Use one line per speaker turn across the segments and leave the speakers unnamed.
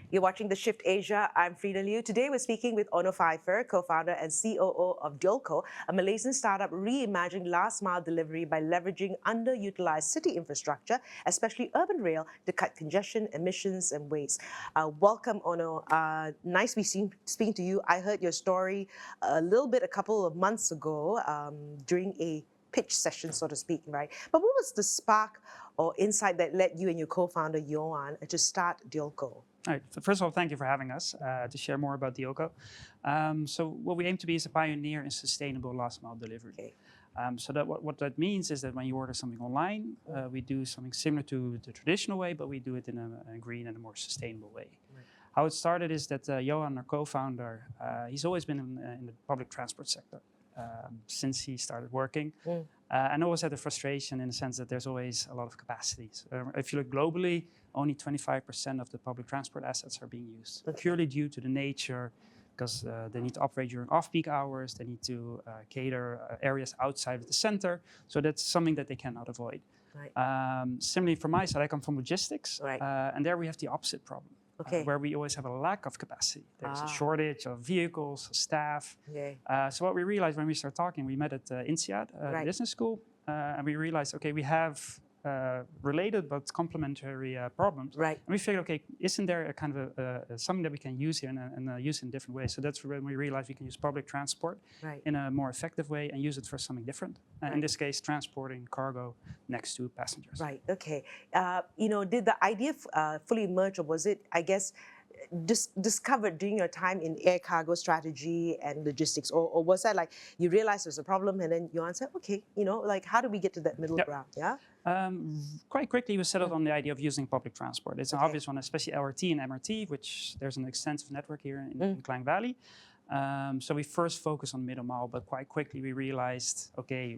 You're watching The Shift Asia. I'm Frida Liu. Today we're speaking with Onno Pfeiffer, co-founder and COO of Diolko, a Malaysian startup reimagining last-mile delivery by leveraging underutilized city infrastructure, especially urban rail, to cut congestion, emissions, and waste. Welcome, Onno. Nice to be speaking to you. I heard your story a couple of months ago during a pitch session, so to speak, right? But what was the spark or insight that led you and your co-founder, Yoann, to start Diolko?
All right. First of all, thank you for having us to share more about Diolko. So what we aim to be is a pioneer in sustainable last mile delivery.
Okay.
So that what that means is that when you order something online, we do something similar to the traditional way, but we do it in a green and a more sustainable way. Right. How it started is that Yoann, our co-founder, he's always been in the public transport sector since he started working. And always had a frustration in the sense that there's always a lot of capacities. If you look globally, only 25% of the public transport assets are being used, purely due to the nature, because they need to operate during off-peak hours, they need to cater areas outside of the center, so that's something that they cannot avoid. Right. Similarly, from my side, I come from logistics, right. And there we have the opposite problem. Okay. Where we always have a lack of capacity. There's a shortage of vehicles, staff. Okay. So what we realized when we started talking, we met at INSEAD, the business school, and we realized, okay, we have related but complementary problems. Right. And we figured, okay, isn't there a kind of something that we can use here and use in different ways? So that's when we realized we can use public transport in a more effective way and use it for something different. In this case, transporting cargo next to passengers. Right.
Okay. Did the idea fully emerge, or was it, I guess, discovered during your time in air cargo strategy and logistics, or was that like you realized there's a problem and then you answered, okay, how do we get to that middle ground? Yeah.
Quite quickly we settled on the idea of using public transport. It's an obvious one, especially LRT and MRT, which there's an extensive network here in Klang Valley. So we first focused on middle mile, but quite quickly we realized, okay,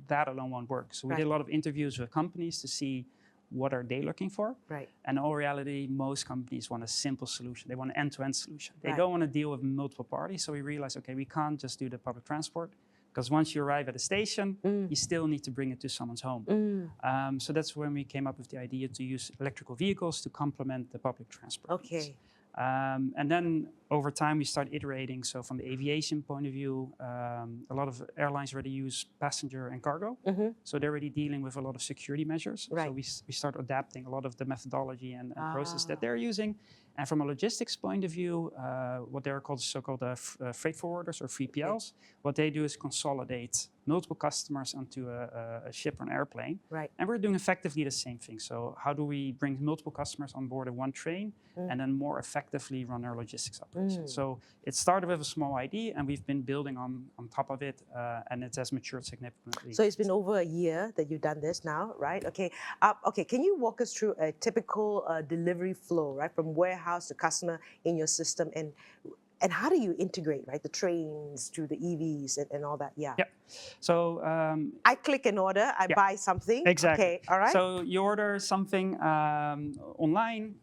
that alone won't work. So we did a lot of interviews with companies to see what are they looking for. Right. And in all reality, most companies want a simple solution. They want an end-to-end solution. They don't want to deal with multiple parties. So we realized, okay, we can't just do the public transport, because once you arrive at a station, you still need to bring it to someone's home. So that's when we came up with the idea to use electrical vehicles to complement the public transport. Okay. And then over time, we started iterating. So from the aviation point of view, a lot of airlines already use passenger and cargo. So they're already dealing with a lot of security measures. Right. So we start adapting a lot of the methodology and process that they're using. And from a logistics point of view, what they're called so-called freight forwarders or 3PLs, what they do is consolidate multiple customers onto a ship or an airplane. Right. And we're doing effectively the same thing. So how do we bring multiple customers on board in one train and then more effectively run our logistics operations? So it started with a small idea and we've been building on top of it and it has matured significantly.
So it's been over a year that you've done this now, right? Okay. Can you walk us through a typical delivery flow, right? From warehouse to customer in your system, and how do you integrate, right, the trains to the EVs and all that? Yeah.
Yeah. So
I click an order, I buy something.
Exactly.
Okay. All right.
So you order something online.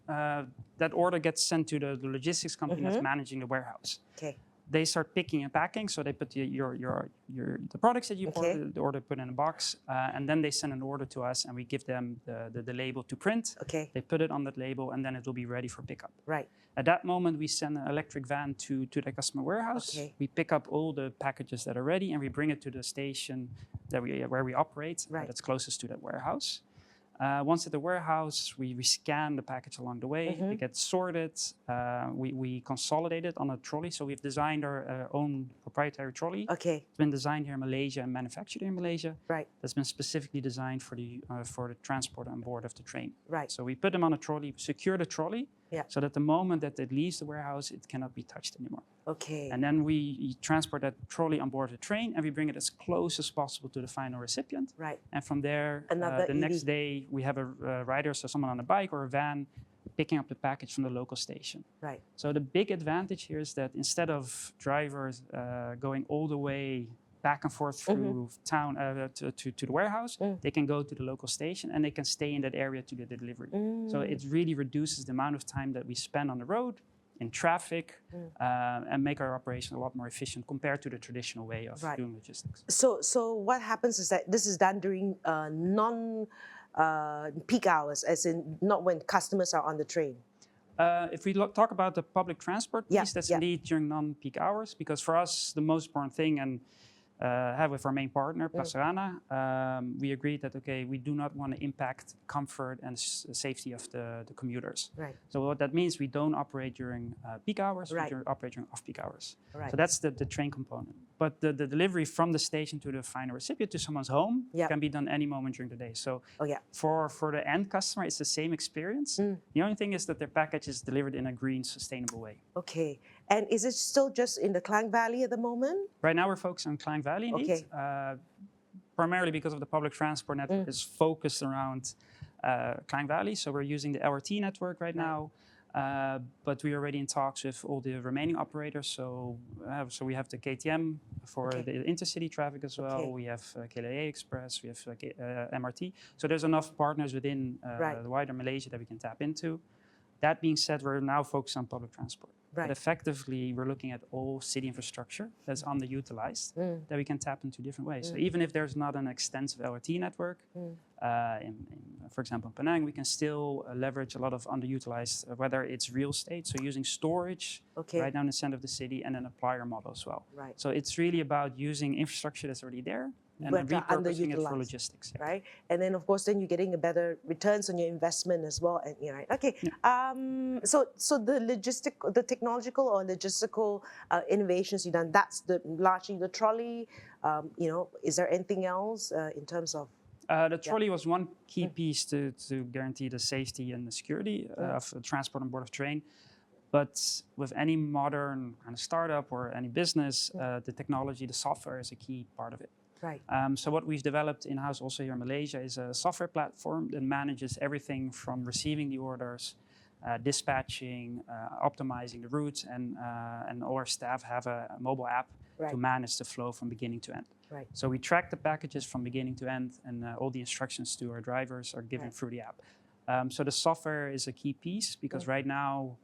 That order gets sent to the logistics company that's managing the warehouse. Okay. They start picking and packing, so they put the products that you order put in a box, and then they send an order to us, and we give them the label to print. Okay. They put it on that label, and then it will be ready for pickup. Right. At that moment, we send an electric van to the customer warehouse. Okay. We pick up all the packages that are ready, and we bring it to the station where we operate, that's closest to that warehouse. Once at the warehouse, we scan the package along the way. It gets sorted. We consolidate it on a trolley. So we've designed our own proprietary trolley. Okay. It's been designed here in Malaysia and manufactured here in Malaysia. Right. That's been specifically designed for the transport on board of the train. Right. So we put them on a trolley, secure the trolley, so that the moment that it leaves the warehouse, it cannot be touched anymore. Okay. And then we transport that trolley on board the train and we bring it as close as possible to the final recipient. Right. And from there, the next day, we have a rider, so someone on a bike or a van, picking up the package from the local station. Right. So the big advantage here is that instead of drivers going all the way back and forth through town to the warehouse, they can go to the local station and they can stay in that area to get the delivery. So it really reduces the amount of time that we spend on the road, in traffic, and make our operation a lot more efficient compared to the traditional way of doing logistics.
So what happens is that this is done during non-peak hours, as in not when customers are on the train?
If we talk about the public transport piece, that's indeed during non-peak hours, because for us, the most important thing, and with our main partner, Pasarana, we agreed that, okay, we do not want to impact comfort and safety of the commuters.
Right.
So what that means, we don't operate during peak hours, we operate during off-peak hours.
Right.
So that's the train component. But the delivery from the station to the final recipient, to someone's home, can be done any moment during the day. So for the end customer, it's the same experience. The only thing is that their package is delivered in a green, sustainable way.
Okay. And is it still just in the Klang Valley at the moment?
Right now, we're focused on Klang Valley, indeed.
Okay.
Primarily because of the public transport network is focused around Klang Valley. So we're using the LRT network right now. But we're already in talks with all the remaining operators. So we have the KTM for the intercity traffic as well. We have KLIA Express, we have MRT. So there's enough partners within the wider Malaysia that we can tap into. That being said, we're now focused on public transport. But effectively, we're looking at all city infrastructure that's underutilized that we can tap into different ways. So even if there's not an extensive LRT network, for example, in Penang, we can still leverage a lot of underutilized, whether it's real estate, so using storage right down the center of the city, and an applier model as well.
Right.
So it's really about using infrastructure that's already there and repurposing it for logistics.
Right. And then, of course, then you're getting a better returns on your investment as well. And okay. So the technological or logistical innovations you've done, that's largely the trolley. Is there anything else in terms of?
The trolley was one key piece to guarantee the safety and the security of transport on board of train. But with any modern kind of startup or any business, the technology, the software is a key part of it.
Right.
So what we've developed in-house also here in Malaysia is a software platform that manages everything from receiving the orders, dispatching, optimizing the routes, and all our staff have a mobile app to manage the flow from beginning to end.
Right.
So we track the packages from beginning to end, and all the instructions to our drivers are given through the app. So the software is a key piece because right now,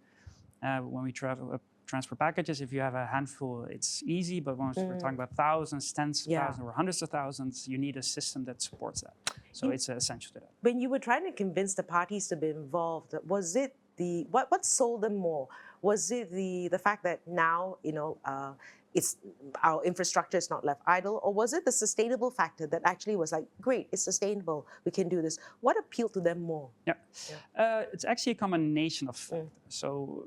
when we transport packages, if you have a handful, it's easy. But once we're talking about thousands, tens of thousands, or hundreds of thousands, you need a system that supports that. So it's essential to that.
When you were trying to convince the parties to be involved, was it what sold them more? Was it the fact that now it's our infrastructure is not left idle, or was it the sustainable factor that actually was like, great, it's sustainable, we can do this? What appealed to them more?
It's actually a combination of factors. So,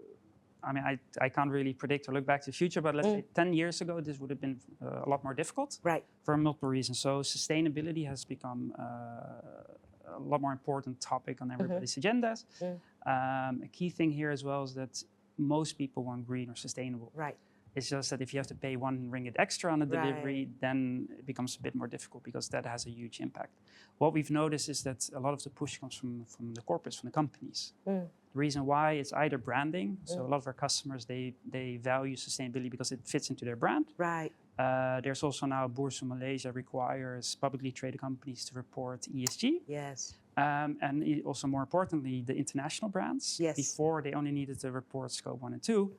I mean, I can't really predict or look back to the future, but let's say 10 years ago, this would have been a lot more difficult for multiple reasons. So sustainability has become a lot more important topic on everybody's agendas. A key thing here as well is that most people want green or sustainable.
Right.
It's just that if you have to pay 1 ringgit extra on a delivery, then it becomes a bit more difficult because that has a huge impact. What we've noticed is that a lot of the push comes from the corporates, from the companies. The reason why is either branding. So a lot of our customers, they value sustainability because it fits into their brand.
Right.
There's also now Bursa Malaysia requires publicly traded companies to report ESG.
Yes.
And also more importantly, the international brands.
Yes.
Before they only needed to report scope 1 and 2.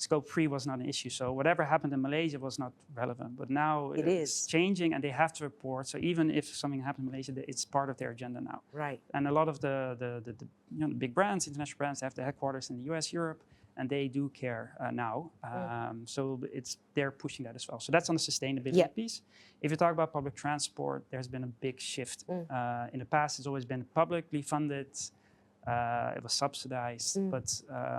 Scope 3 was not an issue. So whatever happened in Malaysia was not relevant. But now it's changing and they have to report. So even if something happened in Malaysia, it's part of their agenda now.
Right.
And a lot of the big brands, international brands, have the headquarters in the US, Europe, and they do care now. So they're pushing that as well. So that's on the sustainability piece. If you talk about public transport, there's been a big shift. In the past, it's always been publicly funded. It was subsidized, but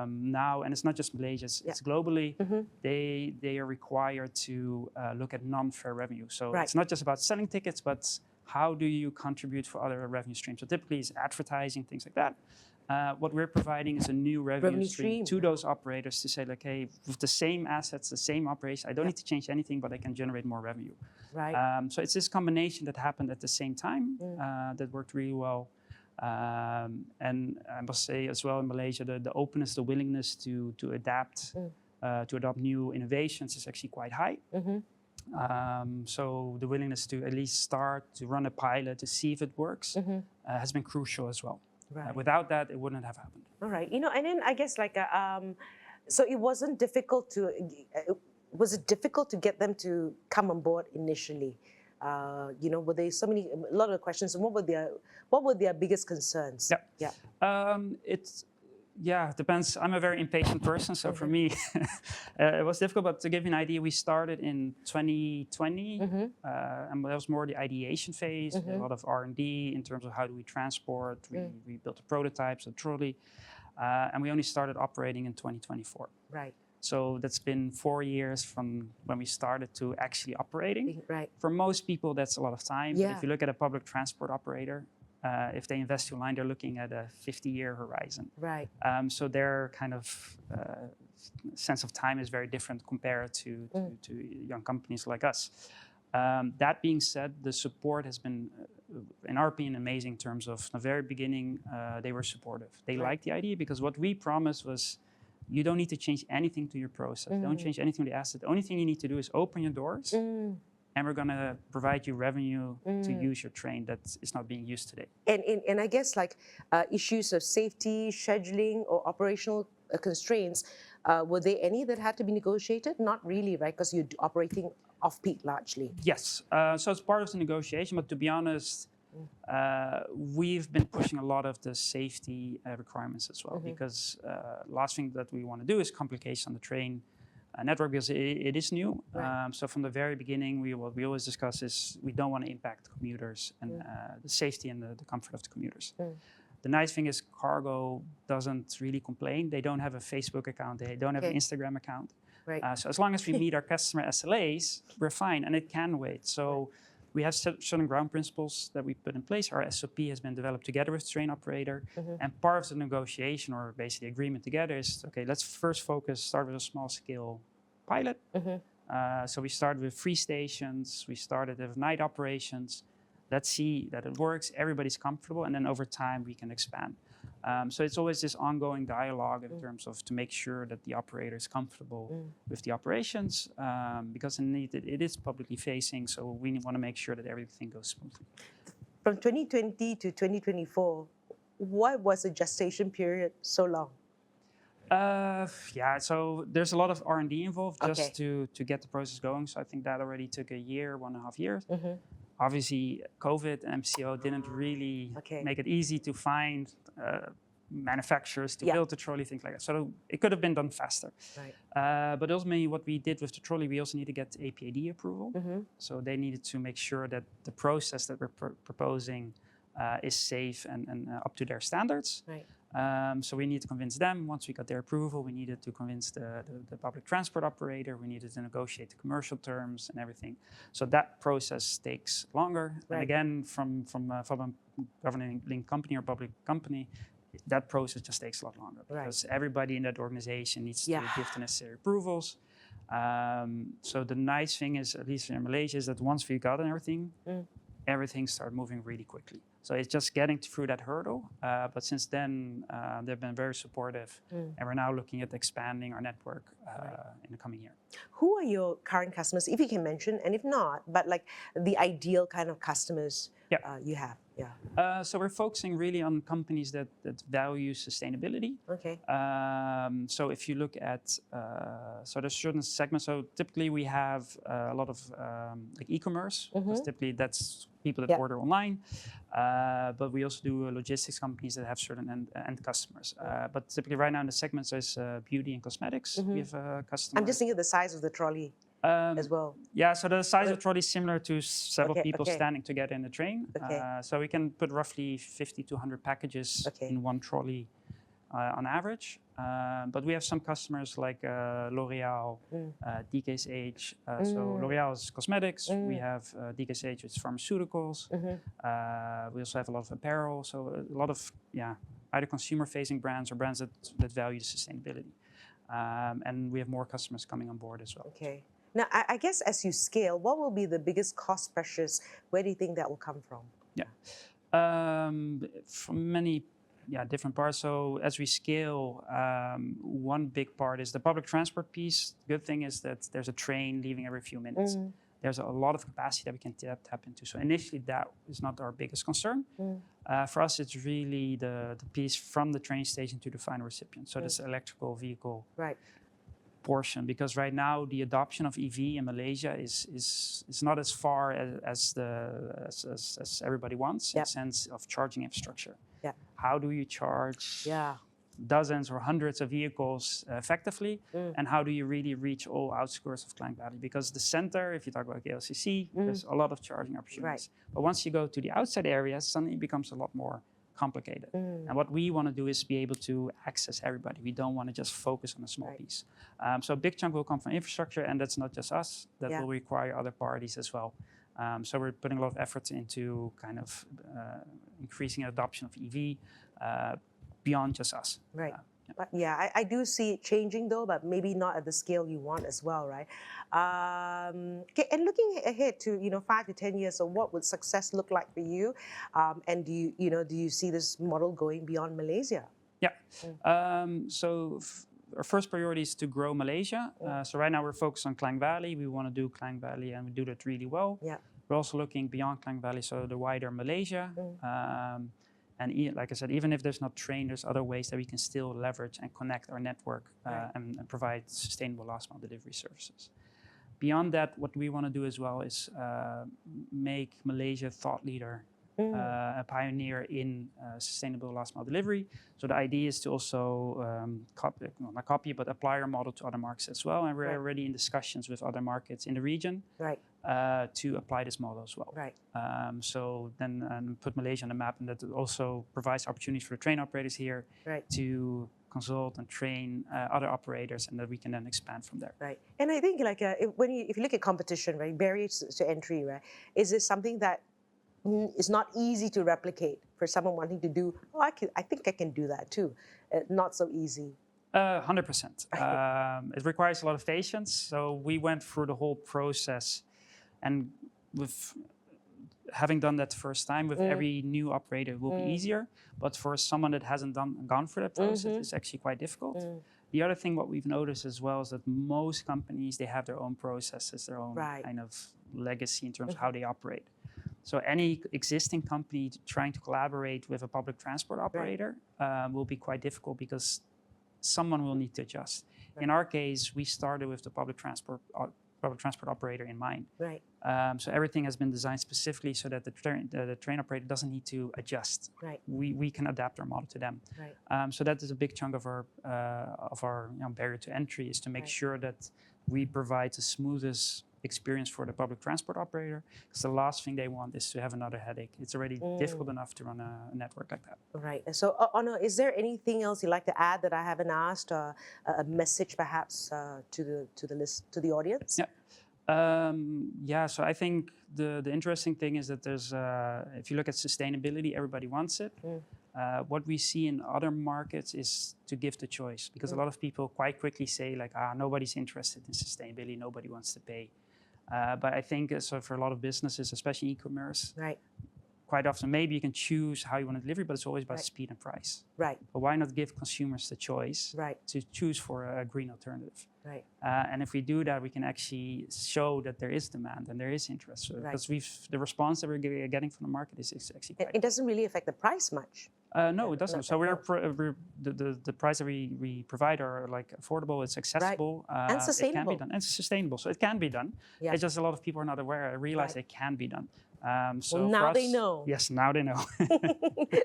now, and it's not just Malaysia, it's globally, they are required to look at non-fare revenue. So it's not just about selling tickets, but how do you contribute for other revenue streams? So typically it's advertising, things like that. What we're providing is a new revenue stream to those operators to say, like, hey, with the same assets, the same operation, I don't need to change anything, but I can generate more revenue.
Right.
So it's this combination that happened at the same time that worked really well. And I must say as well in Malaysia, the openness, the willingness to adapt, to adopt new innovations is actually quite high. So the willingness to at least start, to run a pilot, to see if it works, has been crucial as well. Right. Without that, it wouldn't have happened.
All right. And then I guess so it wasn't difficult to, was it difficult to get them to come on board initially? Were there a lot of questions, and what were their biggest concerns?
It's Yeah, it depends. I'm a very impatient person, so for me, it was difficult. But to give you an idea, we started in 2020, and that was more the ideation phase. A lot of R&D in terms of how do we transport. We built a prototype, so trolley, and we only started operating in 2024.
Right.
So that's been 4 years from when we started to actually operating.
Right.
For most people, that's a lot of time.
Yeah.
But if you look at a public transport operator, if they invest to a line, they're looking at a 50-year horizon.
Right.
So their kind of sense of time is very different compared to young companies like us. That being said, the support has been, in our opinion, amazing in terms of from the very beginning, they were supportive. They liked the idea because what we promised was, you don't need to change anything to your process. Don't change anything to the asset. The only thing you need to do is open your doors and we're going to provide you revenue to use your train that is not being used today.
And I guess like issues of safety, scheduling, or operational constraints, were there any that had to be negotiated? Not really, right? Because you're operating off-peak largely.
Yes. So it's part of the negotiation, but to be honest, we've been pushing a lot of the safety requirements as well, because last thing that we want to do is complications on the train network, because it is new.
Right.
So from the very beginning, what we always discuss is we don't want to impact commuters and the safety and the comfort of the commuters. The nice thing is cargo doesn't really complain. They don't have a Facebook account. They don't have an Instagram account.
Right.
So as long as we meet our customer SLAs, we're fine, and it can wait. So we have certain ground principles that we put in place. Our SOP has been developed together with the train operator. And part of the negotiation, or basically agreement together, is, okay, let's first start with a small scale pilot. So we started with 3 stations. We started with night operations. Let's see that it works, everybody's comfortable, and then over time we can expand. So it's always this ongoing dialogue in terms of to make sure that the operator is comfortable with the operations, because indeed it is publicly facing, so we want to make sure that everything goes smoothly.
From 2020 to 2024, why was the gestation period so long?
Yeah, so there's a lot of R&D involved just to get the process going. So I think that already took a year, 1.5 years. Obviously, COVID and MCO didn't really make it easy to find manufacturers to build the trolley, things like that. So it could have been done faster.
Right.
But ultimately, what we did with the trolley, we also need to get APAD approval. So they needed to make sure that the process that we're proposing is safe and up to their standards.
Right.
So we need to convince them. Once we got their approval, we needed to convince the public transport operator. We needed to negotiate the commercial terms and everything. So that process takes longer.
Right.
And again, from a governing company or public company, that process just takes a lot longer, because everybody in that organization needs to give the necessary approvals. So the nice thing is, at least in Malaysia, is that once we got everything, everything started moving really quickly. So it's just getting through that hurdle. But since then, they've been very supportive. And we're now looking at expanding our network in the coming year.
Who are your current customers, if you can mention, and if not, but like the ideal kind of customers you have?
So we're focusing really on companies that value sustainability.
Okay.
So if you look at, so there's certain segments. So typically we have a lot of like e-commerce. Because typically that's people that order online. But we also do logistics companies that have certain end customers. But typically right now in the segments there's beauty and cosmetics. We have customers.
I'm just thinking of the size of the trolley. As well.
Yeah, so the size of the trolley is similar to several people standing together in the train. So we can put roughly 50 to 100 packages in one trolley on average. But we have some customers like L'Oreal, DKSH. So L'Oreal is cosmetics. We have DKSH, which is pharmaceuticals. We also have a lot of apparel. So a lot of either consumer-facing brands or brands that value sustainability. And we have more customers coming on board as well.
Okay. Now, I guess as you scale, what will be the biggest cost pressures? Where do you think that will come from?
From many different parts. So as we scale, one big part is the public transport piece. The good thing is that there's a train leaving every few minutes. There's a lot of capacity that we can tap into. So initially, that is not our biggest concern. For us, it's really the piece from the train station to the final recipient. So this electrical vehicle portion, because right now the adoption of EV in Malaysia is not as far as everybody wants in the sense of charging infrastructure. How do you charge dozens or hundreds of vehicles effectively, and how do you really reach all outskirts of Klang Valley? Because the center, if you talk about KLCC, there's a lot of charging opportunities. But once you go to the outside areas, suddenly it becomes a lot more complicated. And what we want to do is be able to access everybody. We don't want to just focus on a small piece. So a big chunk will come from infrastructure, and that's not just us. That will require other parties as well. So we're putting a lot of effort into kind of increasing adoption of EV beyond just us.
Right. But yeah, I do see it changing though, but maybe not at the scale you want as well, right? Okay, and looking ahead to 5 to 10 years, so what would success look like for you? And do you see this model going beyond Malaysia?
Yeah. So our first priority is to grow Malaysia. So right now we're focused on Klang Valley. We want to do Klang Valley, and we do that really well.
Yeah.
We're also looking beyond Klang Valley, so the wider Malaysia. And like I said, even if there's not train, there's other ways that we can still leverage and connect our network and provide sustainable last mile delivery services. Beyond that, what we want to do as well is make Malaysia a thought leader, a pioneer in sustainable last mile delivery. So the idea is to also not copy, but apply our model to other markets as well. And we're already in discussions with other markets in the region. To apply this model as well. So then put Malaysia on the map, and that also provides opportunities for the train operators here to consult and train other operators, and that we can then expand from there.
Right. And I think like if you look at competition, right, barriers to entry, right, is this something that is not easy to replicate for someone wanting to do? Oh, I think I can do that too. Not so easy.
100%. It requires a lot of patience. So we went through the whole process. And with having done that the first time, with every new operator, it will be easier. But for someone that hasn't gone through that process, it's actually quite difficult. The other thing, what we've noticed as well, is that most companies, they have their own processes, their own kind of legacy in terms of how they operate. So any existing company trying to collaborate with a public transport operator will be quite difficult, because someone will need to adjust. In our case, we started with the public transport operator in mind. So everything has been designed specifically so that the train operator doesn't need to adjust. We can adapt our model to them. So that is a big chunk of our barrier to entry, is to make sure that we provide the smoothest experience for the public transport operator, because the last thing they want is to have another headache. It's already difficult enough to run a network like that. Right.
So, Onno, is there anything else you'd like to add that I haven't asked, a message perhaps to the audience?
Yeah. So I think the interesting thing is that there's, if you look at sustainability, everybody wants it. What we see in other markets is to give the choice, because a lot of people quite quickly say like, nobody's interested in sustainability, nobody wants to pay. But I think so for a lot of businesses, especially e-commerce, quite often maybe you can choose how you want to deliver, but it's always about speed and price. But why not give consumers the choice to choose for a green alternative? And if we do that, we can actually show that there is demand and there is interest. So because the response that we're getting from the market is actually quite
it doesn't really affect the price much.
No, it doesn't. So the price that we provide are like affordable, it's accessible,
and sustainable.
It can be done, and it's sustainable. So it can be done. It's just a lot of people are not aware. I realize it can be done. So
well, now they know.
Yes, now they know.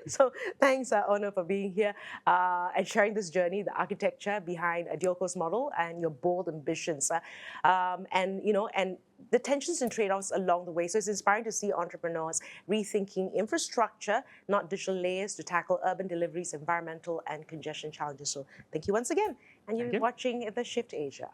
So thanks, Onno, for being here and sharing this journey, the architecture behind Diolko's model and your bold ambitions, and the tensions and trade-offs along the way. So it's inspiring to see entrepreneurs rethinking infrastructure, not digital layers, to tackle urban deliveries, environmental and congestion challenges. So thank you once again. And you're watching The Shift Asia.